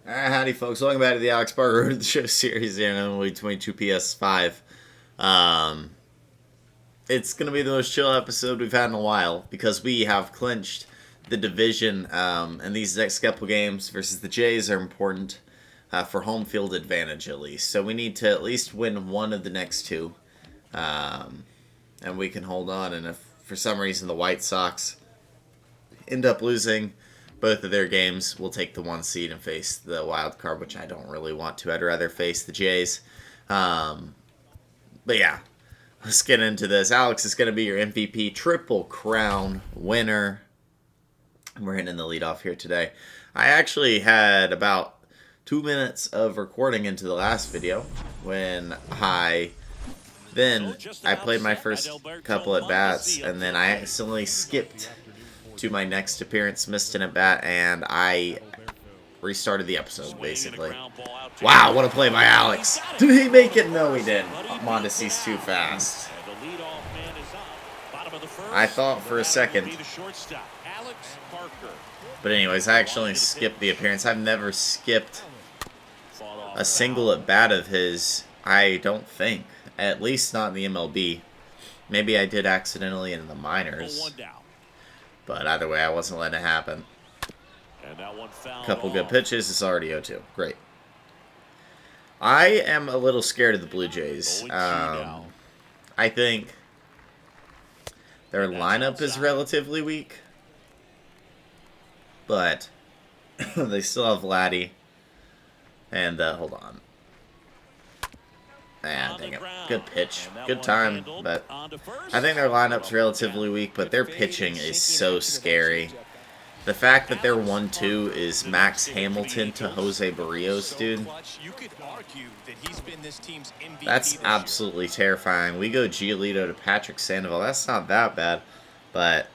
Howdy, folks. Welcome back to the Alex Barker Road to the Show series here on MLB 22 PS5. It's going to be the most chill episode we've had in a while because we have clinched the division, and these next couple games versus the Jays are important for home field advantage at least. So we need to at least win one of the next two, and we can hold on. And if for some reason the White Sox end up losing both of their games, we'll take the 1 seed and face the wild card, which I don't really want to. I'd rather face the Jays. But yeah, let's get into this. Alex is going to be your MVP Triple Crown winner. We're hitting the leadoff here today. I actually had about 2 minutes of recording into the last video when I played my first couple at bats, and then I accidentally skipped to my next appearance, missed an at bat, and I restarted the episode basically. Wow, what a play by Alex! Did he make it? No, he didn't. Mondesi's too fast. I thought for a second. But anyways, I actually skipped the appearance. I've never skipped a single at bat of his, I don't think. At least not in the MLB. Maybe I did accidentally in the minors. But either way, I wasn't letting it happen. Couple good pitches. It's already 0-2. Great. I am a little scared of the Blue Jays. I think their lineup is relatively weak. But they still have Vladdy. And, hold on. Ah, dang it. Good pitch. Good time. But I think their lineup's relatively weak, but their pitching is so scary. The fact that their 1-2 is Max Hamilton to Jose Barrios, dude. That's absolutely terrifying. We go Giolito to Patrick Sandoval. That's not that bad, but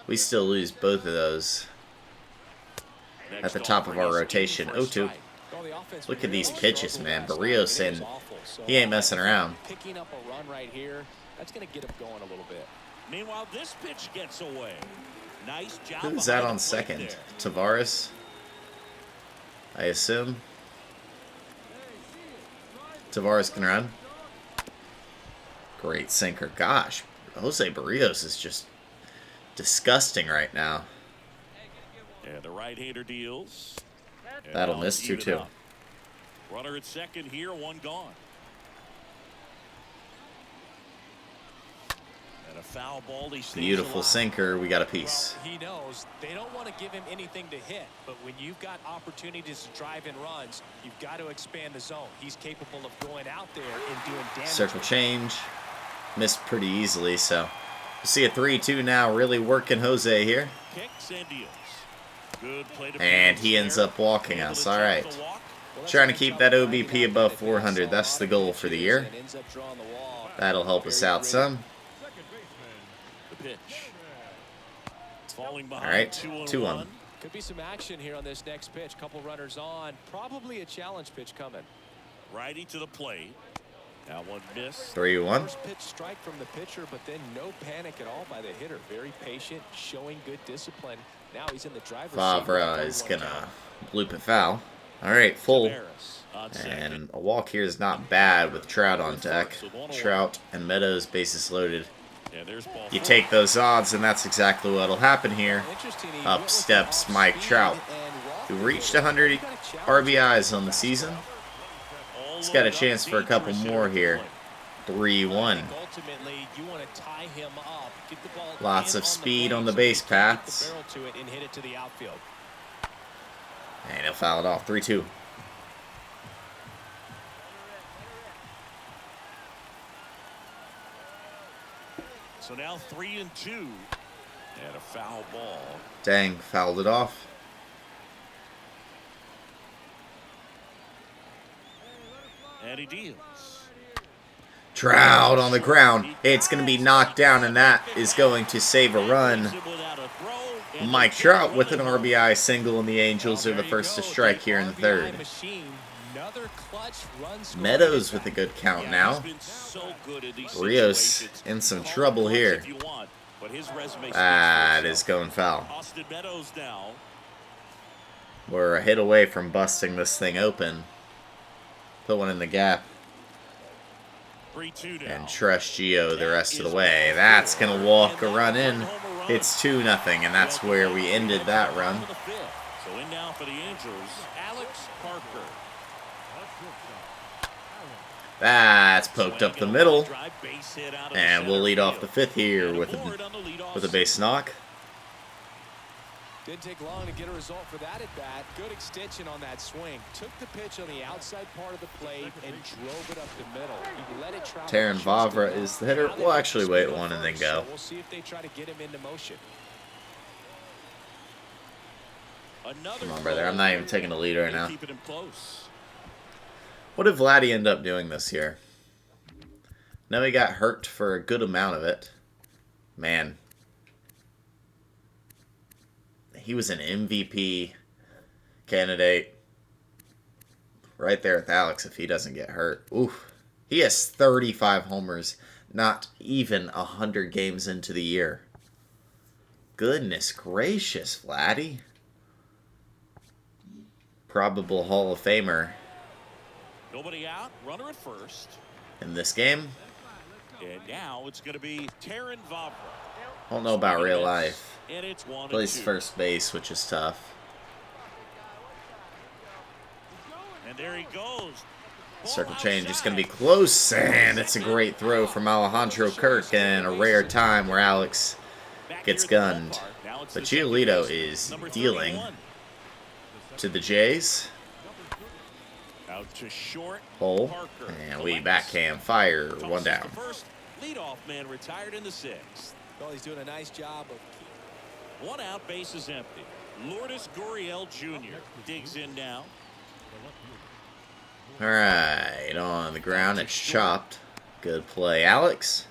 we still lose both of those at the top of our rotation. 0-2. Look at these pitches, man. Barrios, and he ain't messing around. Picking up a run right here. That's going to get him going a little bit. Meanwhile, this pitch gets away. Nice job. Who's that on second? Tavares, I assume. Tavares can run. Great sinker. Gosh, Jose Barrios is just disgusting right now. And the right-hander deals. That'll miss 2-2. Runner at second here, one gone. And a foul ball. Beautiful sinker. We got a piece. He knows they don't want to give him anything to hit, but when you've got opportunities to drive in runs, you've got to expand the zone. He's capable of going out there and doing damage. Circle change. Missed pretty easily, so we'll see a 3-2 now. Really working Jose here. Kicks and deals. Good play to and he ends up walking us. All right. Trying to keep that OBP above 400. That's the goal for the year. That'll help us out some. All right, 2-1. Could be some action here on this next pitch. Couple runners on. Probably a challenge pitch coming. Righty to the plate. That one missed. 3-1. First pitch strike from the pitcher, but then no panic at all by the hitter. Very patient, showing good discipline. Now he's in the driver's seat. Favre is gonna bloop it foul. All right, full. And a walk here is not bad with Trout on deck. Trout and Meadows, bases loaded. You take those odds, and that's exactly what'll happen here. Up steps Mike Trout, who reached 100 RBIs on the season. He's got a chance for a couple more here. 3-1. Lots of speed on the base paths. And he'll foul it off. 3-2. So now 3-2. And a foul ball. Dang, fouled it off. And he deals. Trout on the ground. It's going to be knocked down, and that is going to save a run. Mike Trout with an RBI single, and the Angels are the first to strike here in the third. Meadows with a good count now. Rios in some trouble here. That is going foul. We're a hit away from busting this thing open. Put one in the gap. 3-2 now. And trust Gio the rest of the way. That's going to walk a run in. It's 2-0, and that's where we ended that run. So in now for the Angels, Alex Parker. That's poked up the middle. And we'll lead off the 5th here with a base knock. Didn't take long to get a result for that at bat. Good extension on that swing. Took the pitch on the outside part of the plate and drove it up the middle. He let it travel. Taron Vavra is the hitter. We'll actually wait one and then go. We'll see if they try to get him into motion. Come on, brother. I'm not even taking the lead right now. Keeping him close. What did Vladdy end up doing this year? No, he got hurt for a good amount of it. Man. He was an MVP candidate right there with Alex if he doesn't get hurt. Oof. He has 35 homers, not even 100 games into the year. Goodness gracious, Vladdy. Probable Hall of Famer. Nobody out, runner at first. In this game. And now it's going to be Taron Vavra. Don't know about real life. And it's 1-2. Plays first base, which is tough. And there he goes. Circle change is going to be close, and it's a great throw from Alejandro Kirk, and a rare time where Alex gets gunned. But Giolito is dealing to the Jays. Out to short. Hole, and we backhand fire, one down. First leadoff man retired in the 6th. Well, he's doing a nice job of One out, base is empty. Lourdes Gurriel Jr. digs in now. All right, on the ground, it's chopped. Good play, Alex.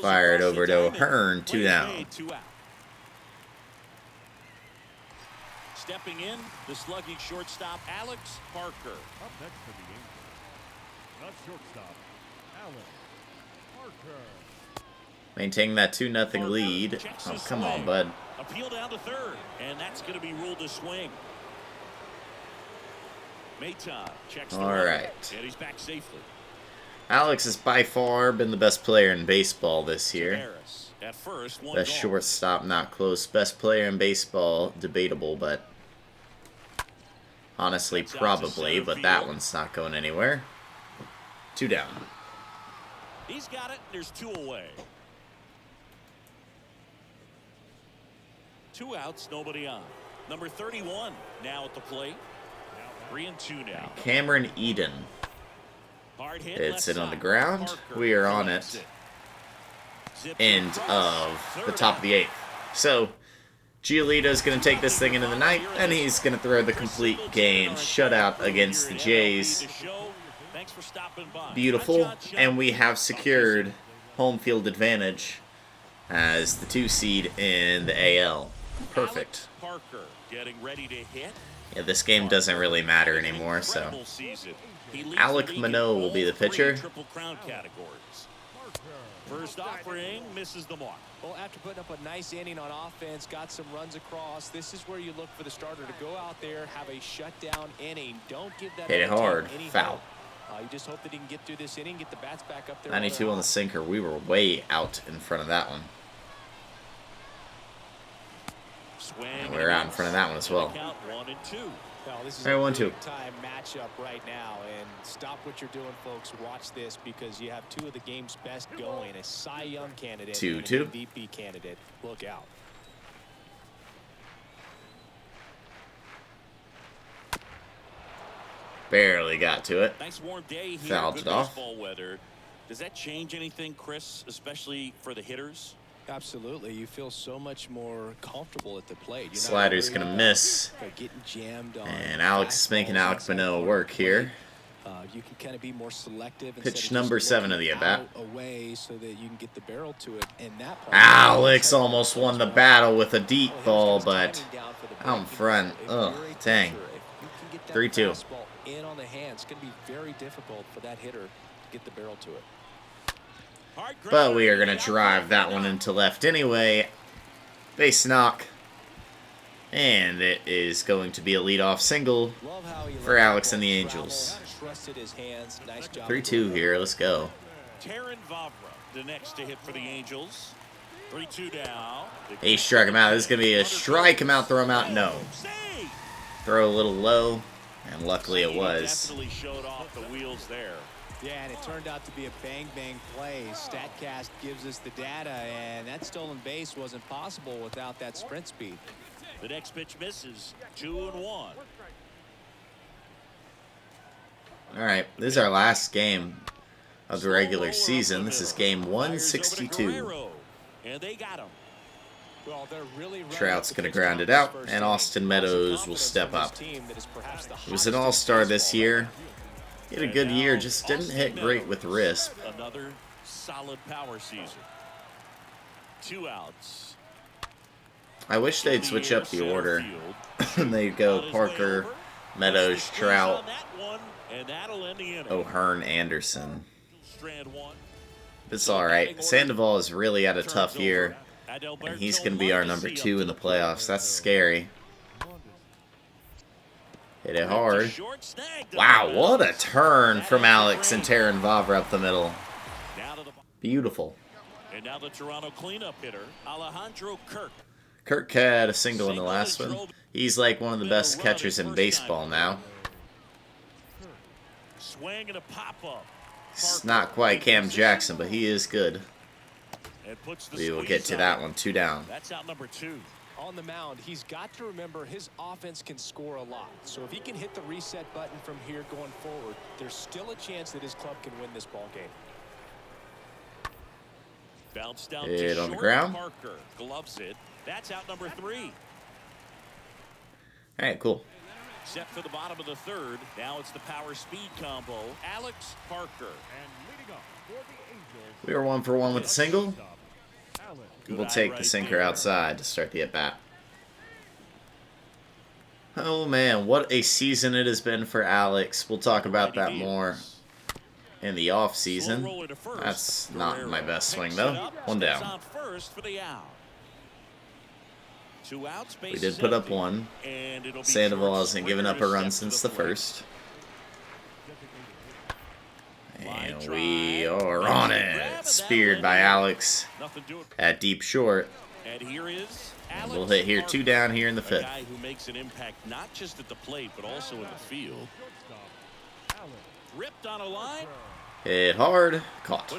Fired over to O'Hearn, 2 down. Stepping in, the slugging shortstop, Alex Parker. Up next for the Angels, the shortstop, Alex Parker. Maintaining that 2-0 lead. Oh, come on, bud. Appeal down to third, and that's going to be ruled a swing. Maton checks the All run, right. and he's back safely. Alex has by far been the best player in baseball this year. Harris at first, one Best gone. shortstop, not close. Best player in baseball, debatable, but honestly, probably. But that one's not going anywhere. 2 down. He's got it. There's 2 away. 2 outs, nobody on. Number 31 now at the plate. 3-2 now. Cameron Eden. Hard hit, It's left it on the side. ground. Parker We are on collects it. Zips End across. of the Third top of the out. 8th. So, Giolito's going to take this thing into the night, and he's going to throw the complete game shutout against the Jays. Thanks for stopping by. Beautiful, and we have secured home field advantage as the 2 seed in the AL. Perfect. Alex Parker getting ready to hit. Yeah, this game doesn't really matter anymore, so Incredible season. He leads Alec the league in Manoah will all be the 3 pitcher. Triple Crown categories. First offering misses the mark. Well, after putting up a nice inning on offense, got some runs across, this is where you look for the starter to go out there, have a shutdown inning. Don't give that hit it other team hard. any Foul. hope. You just hope that he can get through this inning, get the bats back up there. 92 on the sinker. We were way out in front of that one. Swing. And we're out in front of that one as well. Count 1-2. Well, this is All right, a 1-2. time matchup right now, and stop what you're doing, folks. Watch this because you have 2 of the game's best going, a Cy Young candidate 2-2. and an MVP candidate. Look out. Barely got to it. Nice warm day here. Fouled Good it off. baseball weather. Does that change anything, Chris, especially for the hitters? Absolutely. You feel so much more comfortable at the plate. You're not Slider's worried going to about, miss. getting jammed on And Alex is making fastballs Alec inside Manoah the work plate. here. You can kind of be more selective. Pitch instead of number just 7 of the looking at-bat. out away so that you can get the barrel to it. And that part Alex almost won the battle with a deep ball, but out in front. Ugh, dang. 3-2. In on the hand, it's going to be very difficult for that hitter to get the barrel to it. But we are going to drive that one into left anyway. Base knock. And it is going to be a leadoff single for Alex and the Angels. 3-2 here. Let's go. Terrin Vavra, the next to hit for the Angels. 3-2 now. He struck him out. This is going to be a strike him out, throw him out. No. Throw a little low, and luckily it was. Definitely showed off the wheels there. Yeah, and it turned out to be a bang-bang play. StatCast gives us the data, and that stolen base wasn't possible without that sprint speed. The next pitch misses. 2-1. All right, this is our last game of the regular season. This is game 162. And they got him. Well, they're really Trout's going to ground it out, and Austin Meadows will step up. He was an all-star this year. He had a good year, just didn't hit great with wrist. Another solid power season. 2 outs. I wish they'd switch up the order. They'd go Parker, Meadows, Trout, O'Hearn, Anderson. It's alright. Sandoval has really had a tough year, and he's going to be our number 2 in the playoffs. That's scary. Hit it hard. Wow, what a turn from Alex and Terrin Vavra up the middle. Beautiful. And now the Toronto cleanup hitter, Alejandro Kirk. Kirk had a single in the last one. He's like one of the best catchers in baseball now. Swing and a pop-up. He's not quite Cam Jackson, but he is good. We will get to that one. 2 down. That's out number 2. On the mound, he's got to remember his offense can score a lot. So if he can hit the reset button from here going forward, there's still a chance that his club can win this ball game. Bounce down hit to on the ground. Parker gloves it. That's out number 3. All right, cool. Set for the bottom of the 3rd. Now it's the power speed combo. Alex Parker. And leading up for the Angels, We are 1 for 1 with the single. Alex. We'll take the sinker outside to start the at-bat. Oh, man, what a season it has been for Alex. We'll talk about that more in the off-season. That's not my best swing, though. 1 down. We did put up 1. Sandoval hasn't given up a run since the 1st. And we are on it. Speared by Alex at deep short. And we'll hit here 2 down here in the 5th. A guy who makes an impact not just at the plate, but also in the field. Ripped on a line. Hit hard. Caught.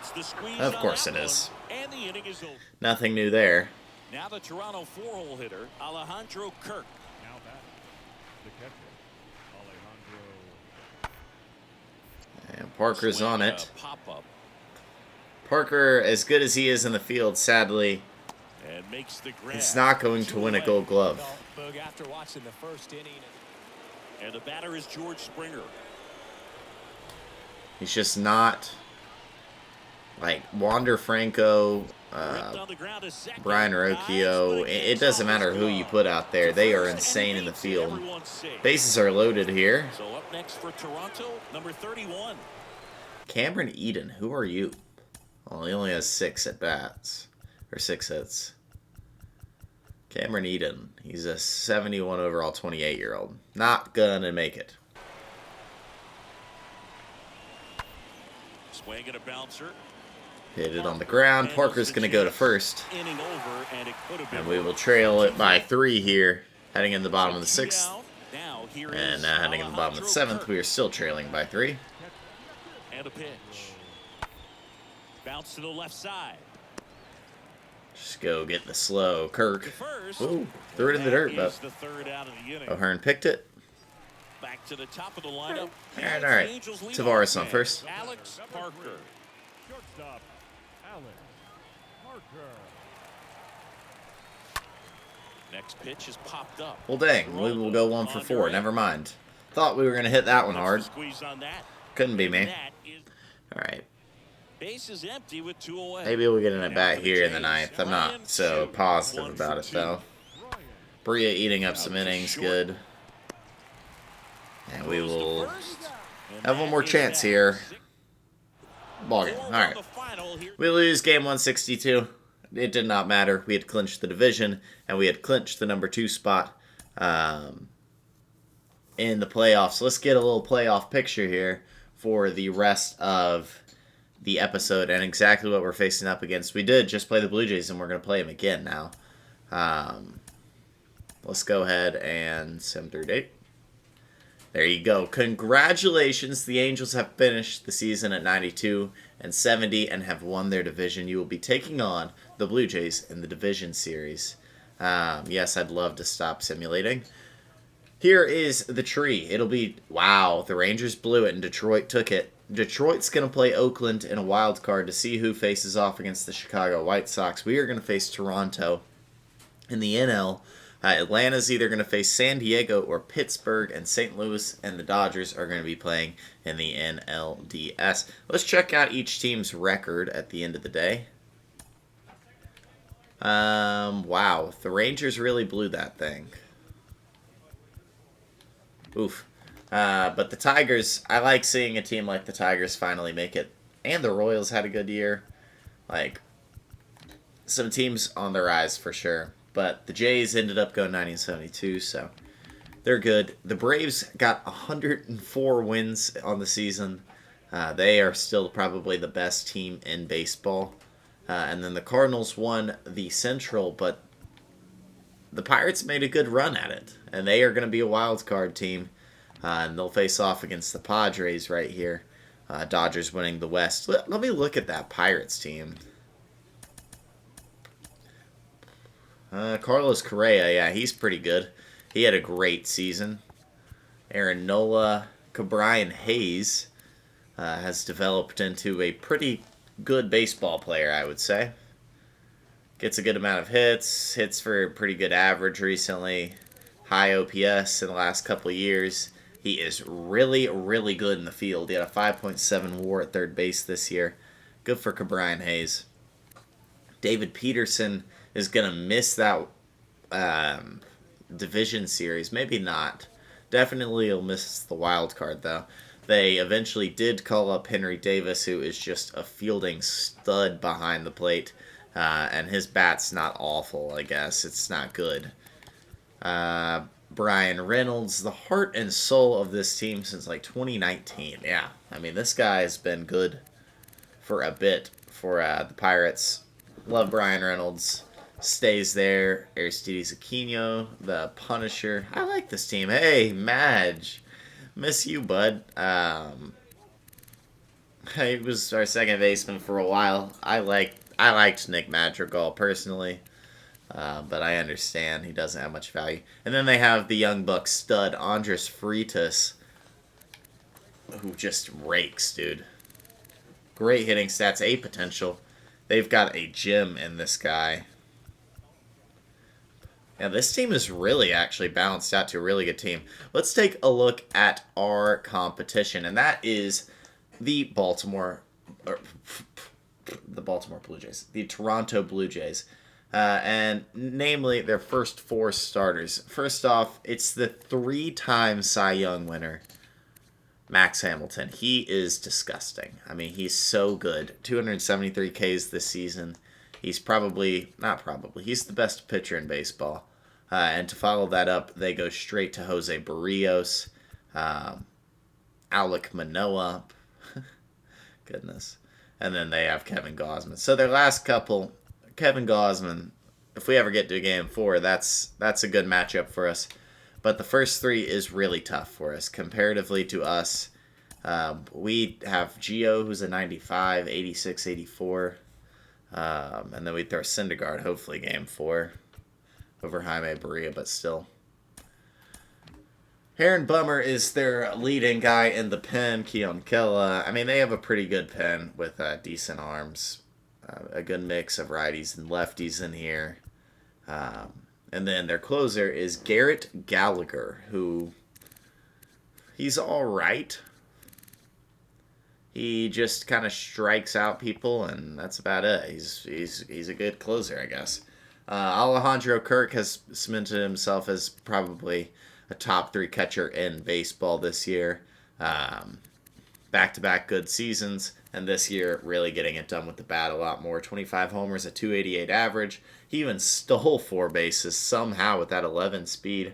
Of course it is. And the inning is over. Nothing new there. Now the Toronto 4-hole hitter, Alejandro Kirk. Now back, the catcher, Alejandro. And Parker's on Swing, it. Pop-up. Parker, as good as he is in the field, sadly, And makes the grab. he's not going to win a Gold Glove. Boog, after watching the first inning. And the batter is George Springer. He's just not like Wander Franco, Ripped on the ground to second. Brian Rocchio. It doesn't matter who you put out there. They are insane in the field. Everyone's safe. Bases are loaded here. So up next for Toronto, number 31. Cameron Eden, who are you? Well, he only has 6 at-bats. Or 6 hits. Cameron Eden. He's a 71 overall 28-year-old. Not gonna make it. Swing and a bouncer. Hit it on the ground. Parker's gonna go to first. Inning over, and it could have been. And we will trail it by 3 here. Heading in the bottom of the 6th. Now here And is now heading in the bottom of the 7th. We are still trailing by 3. And a pitch. Bounce to the left side. Just go get the slow Kirk. To first. Ooh, threw it in the dirt, That but is the 3rd out of the inning. O'Hearn picked it. Back to the top of the lineup. All right. Tavares on first. Alex Parker. Shortstop, Alex Parker. Next pitch is popped up. Well, dang. We will go 1 for 4. Never mind. Thought we were going to hit that one hard. Squeeze on that. Couldn't be me. That is All right. base is empty with 2 away. Maybe we'll get an at-bat here in the 9th. I'm not so positive about it, though. Bria eating up some innings. Good. And we will have one more chance here. Ball game. All right. We lose game 162. It did not matter. We had clinched the division, and we had clinched the number 2 spot in the playoffs. Let's get a little playoff picture here for the rest of the episode and exactly what we're facing up against. We did just play the Blue Jays, and we're going to play them again now. Let's go ahead and send through date. There you go. Congratulations. The Angels have finished the season at 92-70 and have won their division. You will be taking on the Blue Jays in the division series. Yes, I'd love to stop simulating. Here is the tree. It'll be, wow, the Rangers blew it and Detroit took it. Detroit's going to play Oakland in a wild card to see who faces off against the Chicago White Sox. We are going to face Toronto in the NL. Atlanta's either going to face San Diego or Pittsburgh, and St. Louis and the Dodgers are going to be playing in the NLDS. Let's check out each team's record at the end of the day. Wow, the Rangers really blew that thing. Oof. But the Tigers, I like seeing a team like the Tigers finally make it. And the Royals had a good year. Like, some teams on the rise for sure. But the Jays ended up going 90-72, so they're good. The Braves got 104 wins on the season. They are still probably the best team in baseball. And then the Cardinals won the Central, but the Pirates made a good run at it. And they are going to be a wild card team. And they'll face off against the Padres right here. Dodgers winning the West. Let me look at that Pirates team. Carlos Correa, yeah, he's pretty good. He had a great season. Aaron Nola, Cabrian Hayes has developed into a pretty good baseball player, I would say. Gets a good amount of hits for a pretty good average recently. High OPS in the last couple of years. He is really, really good in the field. He had a 5.7 WAR at third base this year. Good for Cabrian Hayes. David Peterson is going to miss that division series. Maybe not. Definitely he'll miss the wild card, though. They eventually did call up Henry Davis, who is just a fielding stud behind the plate. And his bat's not awful, I guess. It's not good. Brian Reynolds, the heart and soul of this team since like 2019. Yeah, I mean, this guy has been good for a bit for the Pirates. Love Brian Reynolds. Stays there. Aristides Aquino, the Punisher. I like this team. Hey, Madge. Miss you, bud. He was our second baseman for a while. I liked Nick Madrigal personally. But I understand he doesn't have much value. And then they have the young buck stud, Andres Freitas, who just rakes, dude. Great hitting stats, A potential. They've got a gem in this guy. Yeah, this team is really actually balanced out to a really good team. Let's take a look at our competition, and that is the Baltimore Blue Jays, the Toronto Blue Jays. And namely, their first four starters. First off, it's the 3-time Cy Young winner, Max Hamilton. He is disgusting. I mean, he's so good. 273 Ks this season. He's he's the best pitcher in baseball. And to follow that up, they go straight to Jose Barrios, Alek Manoah. Goodness. And then they have Kevin Gausman. So their last couple, Kevin Gausman, if we ever get to Game 4, that's a good matchup for us. But the first three is really tough for us. Comparatively to us, we have Gio, who's a 95, 86, 84. And then we throw Syndergaard, hopefully Game 4, over Jaime Barria, but still. Aaron Bummer is their leading guy in the pen, Keon Kella. I mean, they have a pretty good pen with decent arms. A good mix of righties and lefties in here. And then their closer is Garrett Gallagher, who he's all right. He just kind of strikes out people, and that's about it. He's a good closer, I guess. Alejandro Kirk has cemented himself as probably a top 3 catcher in baseball this year. Back-to-back good seasons, and this year really getting it done with the bat a lot more. 25 homers, a 288 average. He even stole 4 bases somehow with that 11 speed.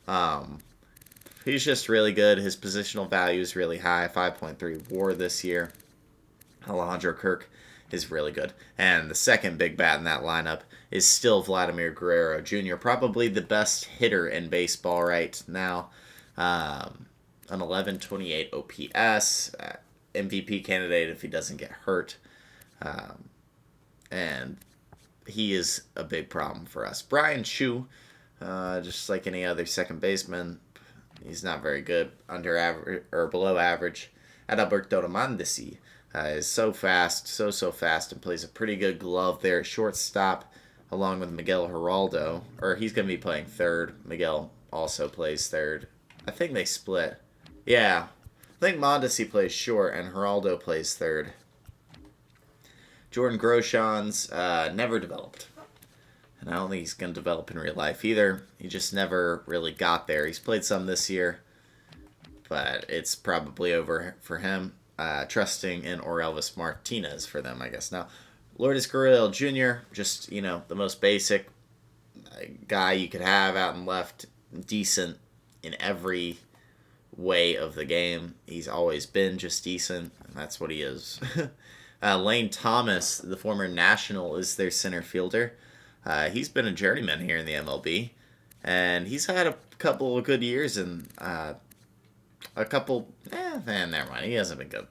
He's just really good. His positional value is really high, 5.3 WAR this year. Alejandro Kirk is really good. And the second big bat in that lineup is still Vladimir Guerrero Jr., probably the best hitter in baseball right now. An 1128 OPS, MVP candidate if he doesn't get hurt. And he is a big problem for us. Brian Chu, just like any other second baseman, he's not very good, under average or below average. Adalberto Mondesi is so fast, so fast, and plays a pretty good glove there at shortstop, along with Miguel Geraldo. Or he's going to be playing third. Miguel also plays third. I think they split. Yeah, I think Mondesi plays short and Geraldo plays third. Jordan Groshans never developed. And I don't think he's going to develop in real life either. He just never really got there. He's played some this year, but it's probably over for him. Trusting in Orelvis Martinez for them, I guess. Now, Lourdes Gurriel Jr., just, the most basic guy you could have out and left. Decent in every way of the game. He's always been just decent, and that's what he is. Elaine Thomas, the former National, is their center fielder. He's been a journeyman here in the MLB, and he's had a couple of good years and a couple. Never mind. He hasn't been good.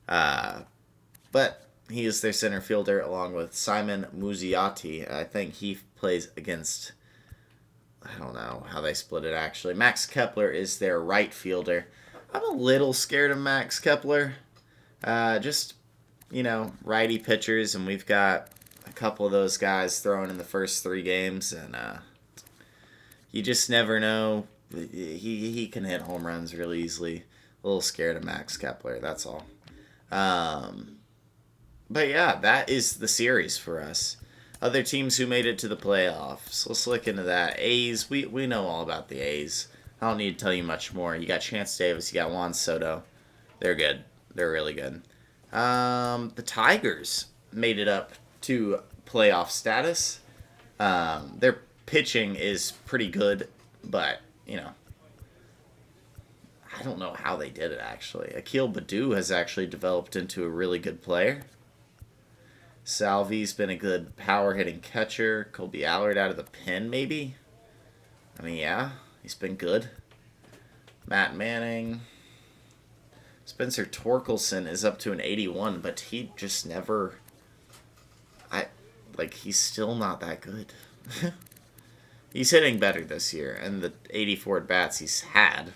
But he is their center fielder along with Simon Muzziotti. I think he plays against. I don't know how they split it actually. Max Kepler is their right fielder. I'm a little scared of Max Kepler. Just righty pitchers, and we've got a couple of those guys throwing in the first 3 games, and you just never know. He can hit home runs really easily. A little scared of Max Kepler, that's all. But yeah, that is the series for us. Other teams who made it to the playoffs. Let's look into that. A's, we know all about the A's. I don't need to tell you much more. You got Chance Davis, you got Juan Soto. They're good. They're really good. The Tigers made it up to playoff status. Their pitching is pretty good, but, I don't know how they did it, actually. Akil Baddoo has actually developed into a really good player. Salvi's been a good power-hitting catcher. Colby Allard out of the pen, maybe? I mean, yeah, he's been good. Matt Manning. Spencer Torkelson is up to an 81, but he just never... he's still not that good. He's hitting better this year, and the 84 at-bats he's had.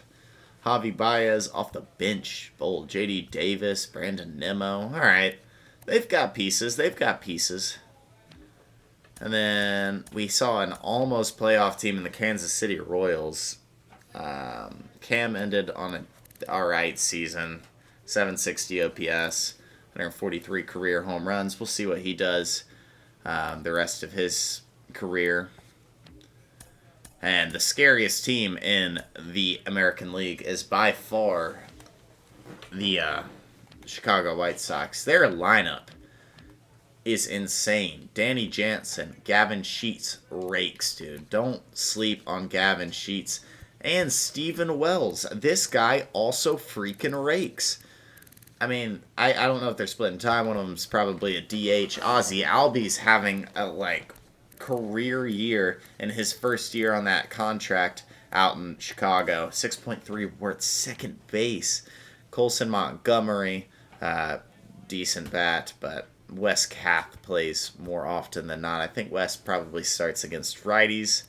Javi Baez off the bench. Bold. J.D. Davis, Brandon Nimmo. All right. They've got pieces. And then we saw an almost playoff team in the Kansas City Royals. Cam ended on an alright season. 760 OPS. 143 career home runs. We'll see what he does the rest of his career. And the scariest team in the American League is by far the Chicago White Sox. Their lineup is insane. Danny Jansen, Gavin Sheets rakes, dude. Don't sleep on Gavin Sheets. And Steven Wells. This guy also freaking rakes. I mean, I don't know if they're splitting time. One of them's probably a DH. Ozzy Albies having a, career year in his first year on that contract out in Chicago. 6.3 worth second base. Colson Montgomery, decent bat, but Wes Kath plays more often than not. I think Wes probably starts against righties,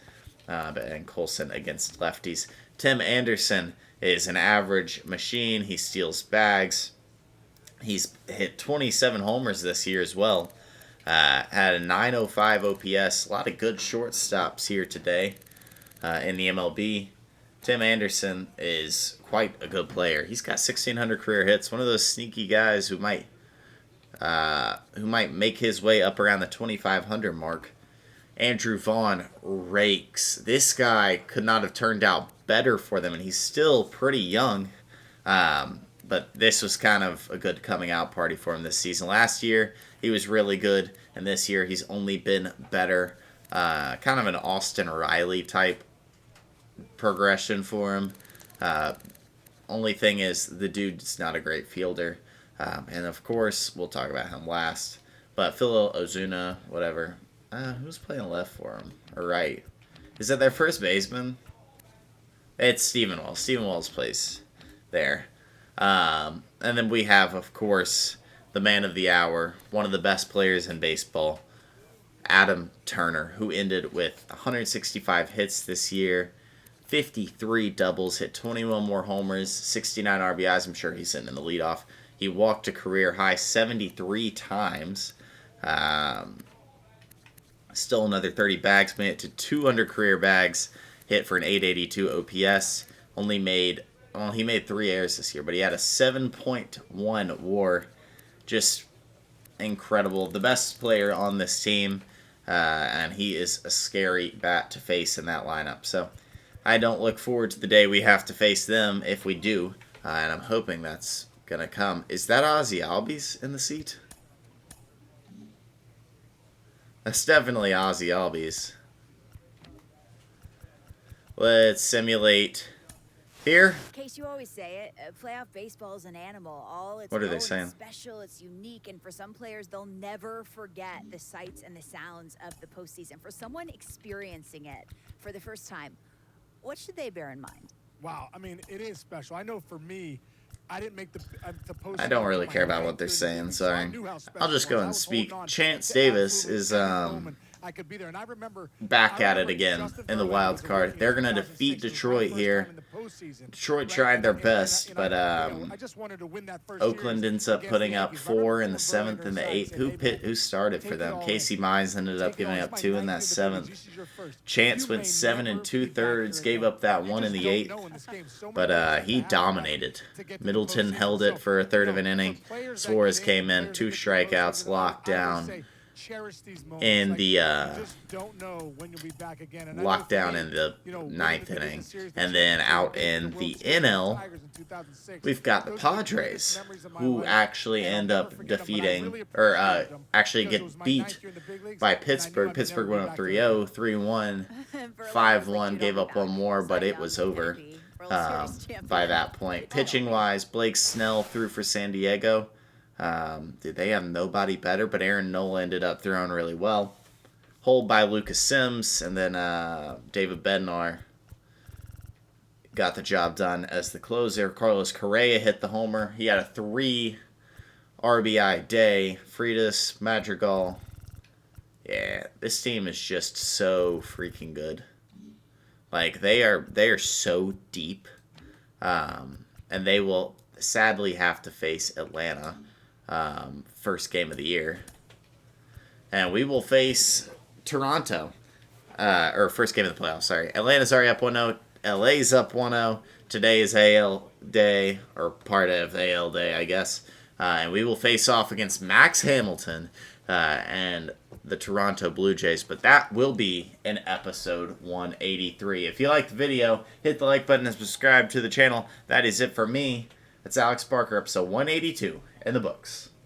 and Colson against lefties. Tim Anderson is an average machine. He steals bags. He's hit 27 homers this year as well. Had a 905 OPS. A lot of good shortstops here today in the MLB. Tim Anderson is quite a good player. He's got 1,600 career hits. One of those sneaky guys who might make his way up around the 2,500 mark. Andrew Vaughn rakes. This guy could not have turned out better for them, and he's still pretty young. But this was kind of a good coming out party for him this season. Last year, he was really good, and this year he's only been better. Kind of an Austin Riley type progression for him. Only thing is, the dude's not a great fielder. And of course, we'll talk about him last. But Phil Ozuna, whatever. Who's playing left for him? Or right? Is that their first baseman? It's Stephen Walls. Stephen Walls plays there. And then we have, of course, the man of the hour, one of the best players in baseball, Adam Turner, who ended with 165 hits this year, 53 doubles, hit 21 more homers, 69 RBIs. I'm sure he's sitting in the leadoff. He walked a career high 73 times. Still another 30 bags, made it to 200 career bags, hit for an 882 OPS. He made 3 errors this year, but he had a 7.1 WAR. Just incredible. The best player on this team, and he is a scary bat to face in that lineup. So I don't look forward to the day we have to face them if we do, and I'm hoping that's going to come. Is that Ozzy Albies in the seat? That's definitely Ozzy Albies. Let's simulate here. In case you always say it, playoff baseball is an animal. What are they saying? It's special, it's unique, and for some players, they'll never forget the sights and the sounds of the postseason. For someone experiencing it for the first time, what should they bear in mind? Wow, I mean, it is special. I know for me, I didn't make the postseason. I don't really care about what they're saying, sorry. I'll just go and speak. Chance Davis is back at it again in the wild card. They're going to defeat Detroit here. Detroit tried their best, but Oakland ends up putting up 4 in the 7th and the 8th. Who started for them? Casey Mize ended up giving up 2 in that 7th. Chance went 7 2/3, gave up that 1 in the 8th, but he dominated. Middleton held it for a third of an inning. Suarez came in, 2 strikeouts, locked down in the lockdown in the 9th inning. And then out in the NL, we've got the Padres, who actually end up defeating, or actually get beat by Pittsburgh. Pittsburgh went up 3-0, 3-1, 5-1, gave up 1 more, but it was over by that point. Pitching-wise, Blake Snell threw for San Diego. They have nobody better, but Aaron Nola ended up throwing really well. Hold by Lucas Sims, and then David Bednar got the job done as the closer. Carlos Correa hit the homer. He had a 3 RBI day. Freitas, Madrigal. Yeah, this team is just so freaking good. Like, they are so deep, and they will sadly have to face Atlanta. First game of the year, and we will face Toronto, or first game of the playoffs, sorry. Atlanta's already up 1-0, LA's up 1-0, today is AL day, or part of AL day, I guess, and we will face off against Max Hamilton, and the Toronto Blue Jays, but that will be in episode 183. If you liked the video, hit the like button and subscribe to the channel. That is it for me. That's Alex Barker, episode 182 in the books.